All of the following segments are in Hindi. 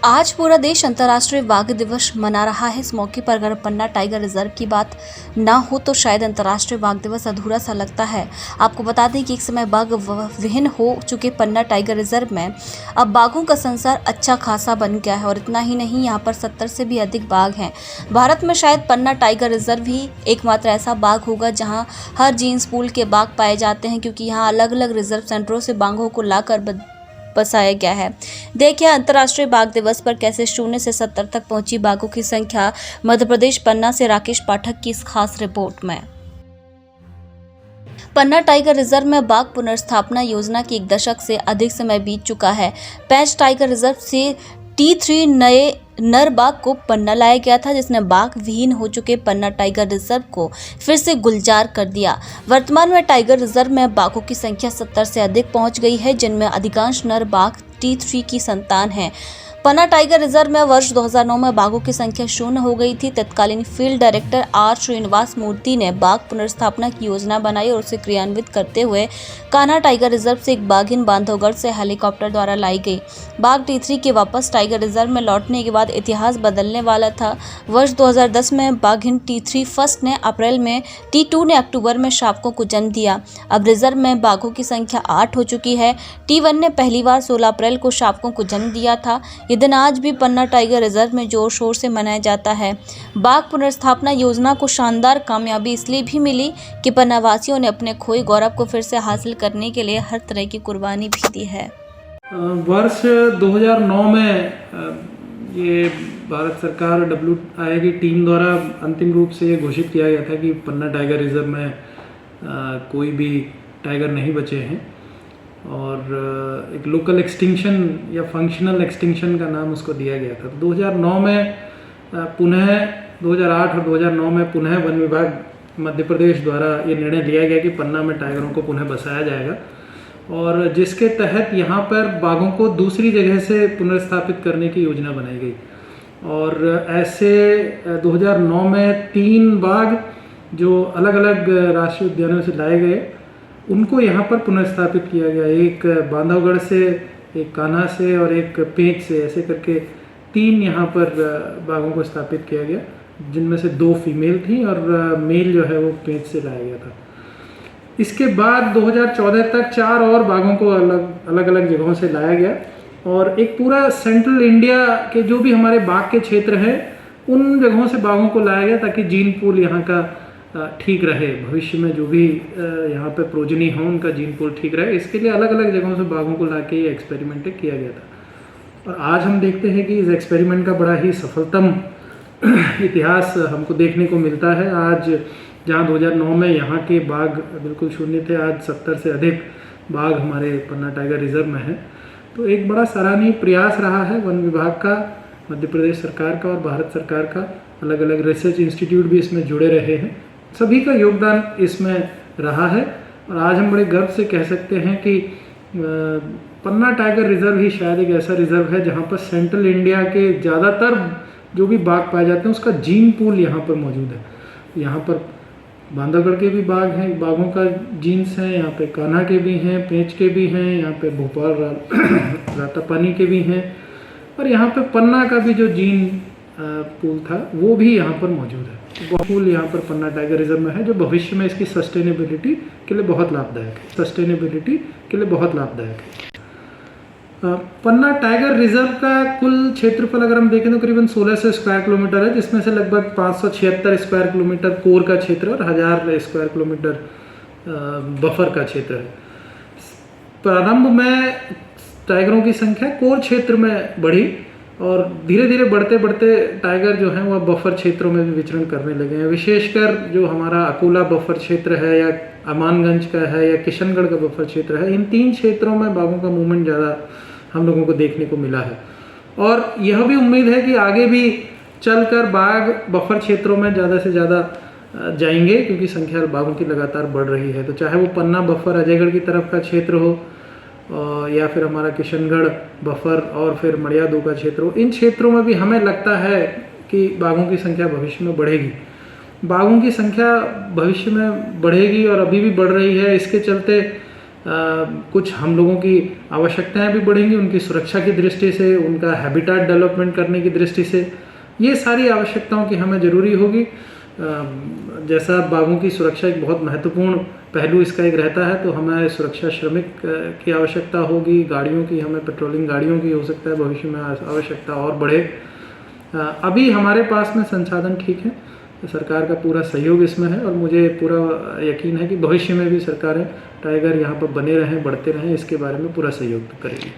आज पूरा देश अंतर्राष्ट्रीय बाघ दिवस मना रहा है। इस मौके पर अगर पन्ना टाइगर रिजर्व की बात ना हो तो शायद अंतर्राष्ट्रीय बाघ दिवस अधूरा सा लगता है। आपको बता दें कि एक समय बाघ विहीन हो चुके पन्ना टाइगर रिजर्व में अब बाघों का संसार अच्छा खासा बन गया है और इतना ही नहीं, यहाँ पर 70 से भी अधिक बाघ हैं। भारत में शायद पन्ना टाइगर रिजर्व ही एकमात्र ऐसा बाघ होगा जहाँ हर जीन्स पूल के बाघ पाए जाते हैं, क्योंकि यहाँ अलग अलग रिजर्व सेंटरों से बाघों को लाकर बसाया गया है। देखिए अंतर्राष्ट्रीय बाघ दिवस पर कैसे 0 से 70 तक पहुंची बाघों की संख्या। मध्य प्रदेश पन्ना से राकेश पाठक की इस खास रिपोर्ट में। पन्ना टाइगर रिजर्व में बाघ पुनर्स्थापना योजना की 1 दशक से अधिक समय बीत चुका है। पेंच टाइगर रिजर्व से T3 नए नर बाघ को पन्ना लाया गया था, जिसने बाघ विहीन हो चुके पन्ना टाइगर रिजर्व को फिर से गुलजार कर दिया। वर्तमान में टाइगर रिजर्व में बाघों की संख्या 70 से अधिक पहुंच गई है, जिनमें अधिकांश नर बाघ T3 की संतान हैं। पन्ना टाइगर रिजर्व में वर्ष 2009 में बाघों की संख्या 0 हो गई थी। तत्कालीन फील्ड डायरेक्टर R श्रीनिवास मूर्ति ने बाघ पुनर्स्थापना की योजना बनाई और उसे क्रियान्वित करते हुए कान्हा टाइगर रिजर्व से एक बाघिन बांधवगढ़ से हेलीकॉप्टर द्वारा लाई गई। बाघ T3 के वापस टाइगर रिजर्व में लौटने के बाद इतिहास बदलने वाला था। वर्ष 2010 में बाघिन T3 फर्स्ट ने अप्रैल में, T2 ने अक्टूबर में शावकों को जन्म दिया। अब रिजर्व में बाघों की संख्या 8 हो चुकी है। T1 ने पहली बार 16 अप्रैल को शावकों को जन्म दिया था। ये दिन आज भी पन्ना टाइगर रिजर्व में जोर शोर से मनाया जाता है। बाघ पुनर्स्थापना योजना को शानदार कामयाबी इसलिए भी मिली कि पन्ना वासियों ने अपने खोए गौरव को फिर से हासिल करने के लिए हर तरह की कुर्बानी भी दी है। वर्ष 2009 में ये भारत सरकार WI की टीम द्वारा अंतिम रूप से ये घोषित किया गया था कि पन्ना टाइगर रिजर्व में कोई भी टाइगर नहीं बचे हैं और एक लोकल एक्सटिंक्शन या फंक्शनल एक्सटिंक्शन का नाम उसको दिया गया था। 2009 में पुनः 2008 और 2009 में पुनः वन विभाग मध्य प्रदेश द्वारा ये निर्णय लिया गया कि पन्ना में टाइगरों को पुनः बसाया जाएगा और जिसके तहत यहाँ पर बाघों को दूसरी जगह से पुनर्स्थापित करने की योजना बनाई गई। और ऐसे 2009 में 3 बाघ जो अलग अलग राष्ट्रीय उद्यानों से लाए गए उनको यहाँ पर पुनर्स्थापित किया गया। एक बांधवगढ़ से, एक कान्हा से और एक पेंच से, ऐसे करके 3 यहाँ पर बाघों को स्थापित किया गया, जिनमें से 2 फीमेल थी और मेल जो है वो पेंच से लाया गया था। इसके बाद 2014 तक 4 और बाघों को अलग अलग जगहों से लाया गया और एक पूरा सेंट्रल इंडिया के जो भी हमारे बाघ के क्षेत्र हैं उन जगहों से बाघों को लाया गया ताकि जीन पूल यहाँ का ठीक रहे। भविष्य में जो भी यहाँ पे प्रोजनी हो उनका जीन पूल ठीक रहे, इसके लिए अलग अलग जगहों से बाघों को ला के ये एक्सपेरिमेंट किया गया था। और आज हम देखते हैं कि इस एक्सपेरिमेंट का बड़ा ही सफलतम इतिहास हमको देखने को मिलता है। आज जहाँ 2009 में यहाँ के बाघ बिल्कुल शून्य थे, आज 70 से अधिक बाघ हमारे पन्ना टाइगर रिजर्व में है। तो एक बड़ा सराहनीय प्रयास रहा है वन विभाग का, मध्य प्रदेश सरकार का और भारत सरकार का। अलग अलग रिसर्च इंस्टीट्यूट भी इसमें जुड़े रहे हैं, सभी का योगदान इसमें रहा है। और आज हम बड़े गर्व से कह सकते हैं कि पन्ना टाइगर रिजर्व ही शायद एक ऐसा रिजर्व है जहाँ पर सेंट्रल इंडिया के ज़्यादातर जो भी बाघ पाए जाते हैं उसका जीन पूल यहाँ पर मौजूद है। यहाँ पर बांधवगढ़ के भी बाघ हैं, बाघों का जीन्स हैं, यहाँ पे कान्हा के भी हैं, पेंच के भी हैं, यहाँ पे भोपाल रातापानी के भी हैं और यहाँ पे पन्ना का भी जो जीन पूल था वो भी यहाँ पर मौजूद है। वो पूल यहाँ पर पन्ना टाइगर रिजर्व में है जो भविष्य में इसकी सस्टेनेबिलिटी के लिए बहुत लाभदायक है। पन्ना टाइगर रिजर्व का कुल क्षेत्रफल अगर हम देखें तो करीबन 1600 स्क्वायर किलोमीटर है, जिसमें से लगभग 576 स्क्वायर किलोमीटर कोर का क्षेत्र और 1000 स्क्वायर किलोमीटर बफर का क्षेत्र है। प्रारंभ में टाइगरों की संख्या कोर क्षेत्र में बढ़ी और धीरे धीरे बढ़ते बढ़ते टाइगर जो हैं वह बफर क्षेत्रों में भी विचरण करने लगे हैं। विशेषकर जो हमारा अकोला बफर क्षेत्र है या अमानगंज का है या किशनगढ़ का बफर क्षेत्र है, इन 3 क्षेत्रों में बाघों का मूवमेंट ज़्यादा हम लोगों को देखने को मिला है। और यह भी उम्मीद है कि आगे भी चलकर बाघ बफर क्षेत्रों में ज़्यादा से ज़्यादा जाएंगे, क्योंकि संख्या बाघों की लगातार बढ़ रही है। तो चाहे वो पन्ना बफर अजयगढ़ की तरफ का क्षेत्र हो या फिर हमारा किशनगढ़ बफर और फिर मड़ियादू का क्षेत्र हो, इन क्षेत्रों में भी हमें लगता है कि बाघों की संख्या भविष्य में बढ़ेगी। बाघों की संख्या भविष्य में बढ़ेगी और अभी भी बढ़ रही है। इसके चलते कुछ हम लोगों की आवश्यकताएं भी बढ़ेंगी उनकी सुरक्षा की दृष्टि से, उनका हैबिटेट डेवलपमेंट करने की दृष्टि से। ये सारी आवश्यकताओं की हमें ज़रूरी होगी। जैसा बाघों की सुरक्षा एक बहुत महत्वपूर्ण पहलू इसका एक रहता है, तो हमें सुरक्षा श्रमिक की आवश्यकता होगी, गाड़ियों की, हमें पेट्रोलिंग गाड़ियों की हो सकता है भविष्य में आवश्यकता और बढ़े। अभी हमारे पास में संसाधन ठीक है, सरकार का पूरा सहयोग इसमें है और मुझे पूरा यकीन है कि भविष्य में भी सरकारें टाइगर यहाँ पर बने रहें, बढ़ते रहें, इसके बारे में पूरा सहयोग करेगी।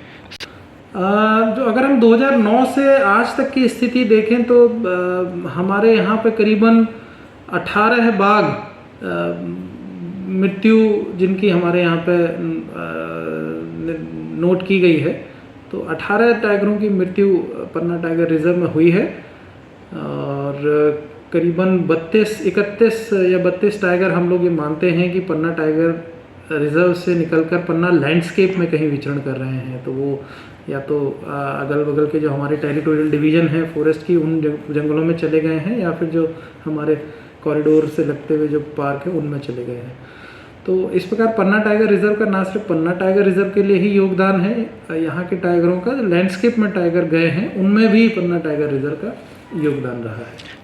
जो अगर हम 2009 से आज तक की स्थिति देखें तो हमारे यहाँ पे करीबन 18 बाघ मृत्यु जिनकी हमारे यहाँ पे नोट की गई है, तो 18 टाइगरों की मृत्यु पन्ना टाइगर रिजर्व में हुई है और करीबन 31 या 32 टाइगर हम लोग ये मानते हैं कि पन्ना टाइगर रिजर्व से निकलकर पन्ना लैंडस्केप में कहीं विचरण कर रहे हैं। तो वो या तो अगल बगल के जो हमारे टेरिटोरियल डिवीज़न है फॉरेस्ट की, उन जंगलों में चले गए हैं, या फिर जो हमारे कॉरिडोर से लगते हुए जो पार्क है उनमें चले गए हैं। तो इस प्रकार पन्ना टाइगर रिजर्व का ना सिर्फ पन्ना टाइगर रिजर्व के लिए ही योगदान है, यहाँ के टाइगरों का जो लैंडस्केप में टाइगर गए हैं उनमें भी पन्ना टाइगर रिजर्व का योगदान रहा है।